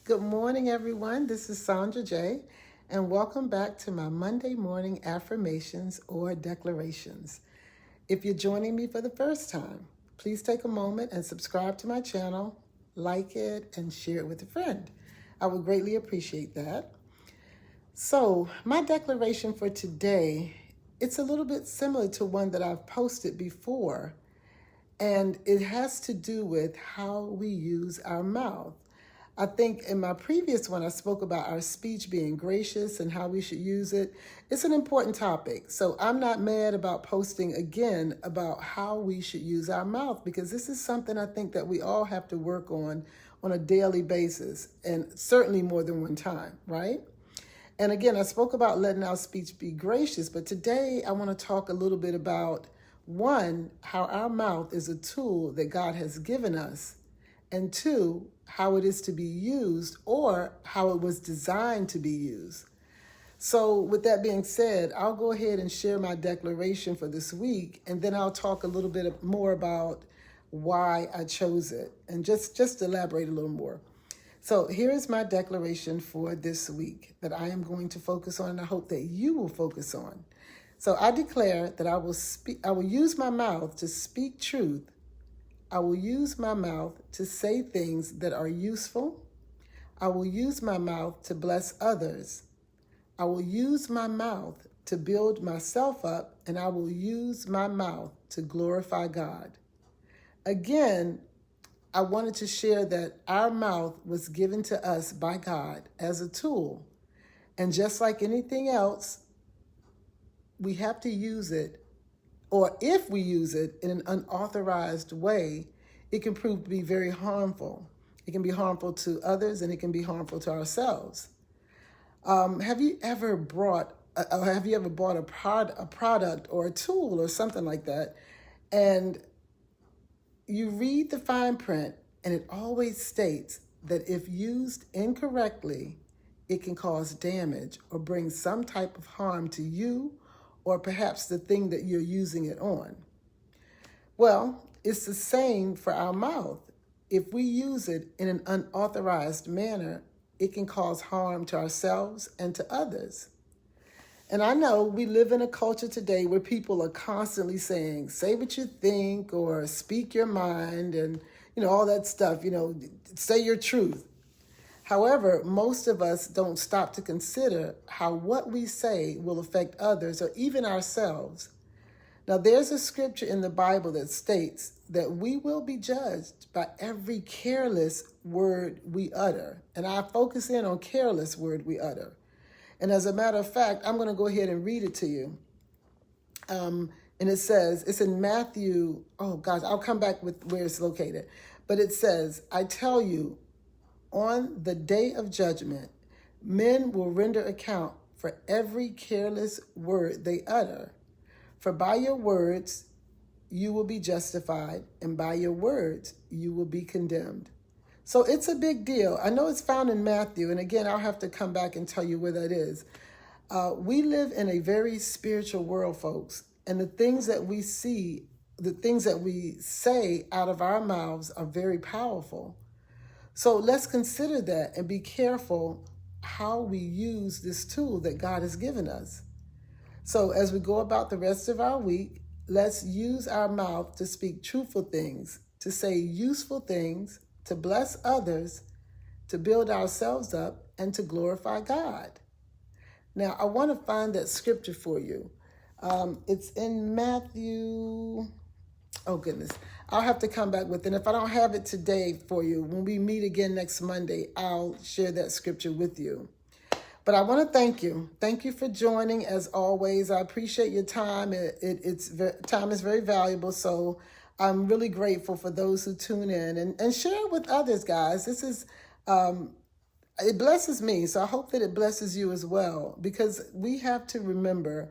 Good morning, everyone. This is Sandra J, and welcome back to my Monday morning affirmations or declarations. If you're joining me for the first time, please take a moment and subscribe to my channel, like it, and share it with a friend. I would greatly appreciate that. So, my declaration for today, it's a little bit similar to one that I've posted before, and it has to do with how we use our mouth. I think in my previous one, I spoke about our speech being gracious and how we should use it. It's an important topic. So I'm not mad about posting again about how we should use our mouth, because this is something I think that we all have to work on a daily basis, and certainly more than one time, right? And again, I spoke about letting our speech be gracious, but today I want to talk a little bit about, one, how our mouth is a tool that God has given us, and two, how it is to be used, or how it was designed to be used. So with that being said, I'll go ahead and share my declaration for this week, and then I'll talk a little bit more about why I chose it, and just elaborate a little more. So here is my declaration for this week that I am going to focus on, and I hope that you will focus on. So I declare that I will use my mouth to speak truth. I will use my mouth to say things that are useful. I will use my mouth to bless others. I will use my mouth to build myself up, and I will use my mouth to glorify God. Again, I wanted to share that our mouth was given to us by God as a tool. And just like anything else, we have to use it, or if we use it in an unauthorized way, it can prove to be very harmful. It can be harmful to others, and it can be harmful to ourselves. Have you ever bought a product or a tool or something like that, and you read the fine print, and it always states that if used incorrectly, it can cause damage or bring some type of harm to you, or perhaps the thing that you're using it on? Well, it's the same for our mouth. If we use it in an unauthorized manner, it can cause harm to ourselves and to others. And I know we live in a culture today where people are constantly saying, say what you think, or speak your mind, and all that stuff, say your truth. However, most of us don't stop to consider how what we say will affect others or even ourselves. Now, there's a scripture in the Bible that states that we will be judged by every careless word we utter. And I focus in on careless word we utter. And as a matter of fact, I'm going to go ahead and read it to you. And it says, it's in Matthew, oh gosh, I'll come back with where it's located. But it says, I tell you, on the day of judgment, men will render account for every careless word they utter. For by your words you will be justified, and by your words you will be condemned. So it's a big deal. I know it's found in Matthew, and again, I'll have to come back and tell you where that is. We live in a very spiritual world, folks, and the things that we see, the things that we say out of our mouths are very powerful. So let's consider that and be careful how we use this tool that God has given us. So as we go about the rest of our week, let's use our mouth to speak truthful things, to say useful things, to bless others, to build ourselves up, and to glorify God. Now, I want to find that scripture for you. It's in Matthew. Oh, goodness. I'll have to come back with it. And if I don't have it today for you, when we meet again next Monday, I'll share that scripture with you. But I want to thank you. Thank you for joining, as always. I appreciate your time. Time is very valuable, so I'm really grateful for those who tune in and share it with others, guys. This is, it blesses me, so I hope that it blesses you as well, because we have to remember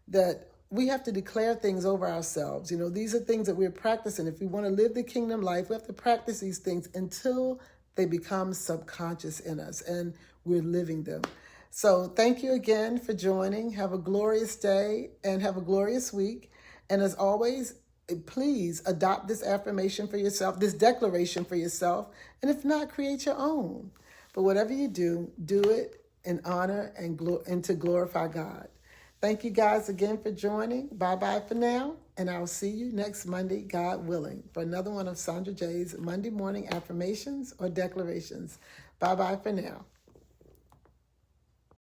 that we have to declare things over ourselves. These are things that we're practicing. If we want to live the kingdom life, we have to practice these things until they become subconscious in us and we're living them. So thank you again for joining. Have a glorious day and have a glorious week. And as always, please adopt this affirmation for yourself, this declaration for yourself. And if not, create your own. But whatever you do it in honor and to glorify God. Thank you guys again for joining. Bye-bye for now, and I'll see you next Monday, God willing, for another one of Sandra J's Monday morning affirmations or declarations. Bye-bye for now.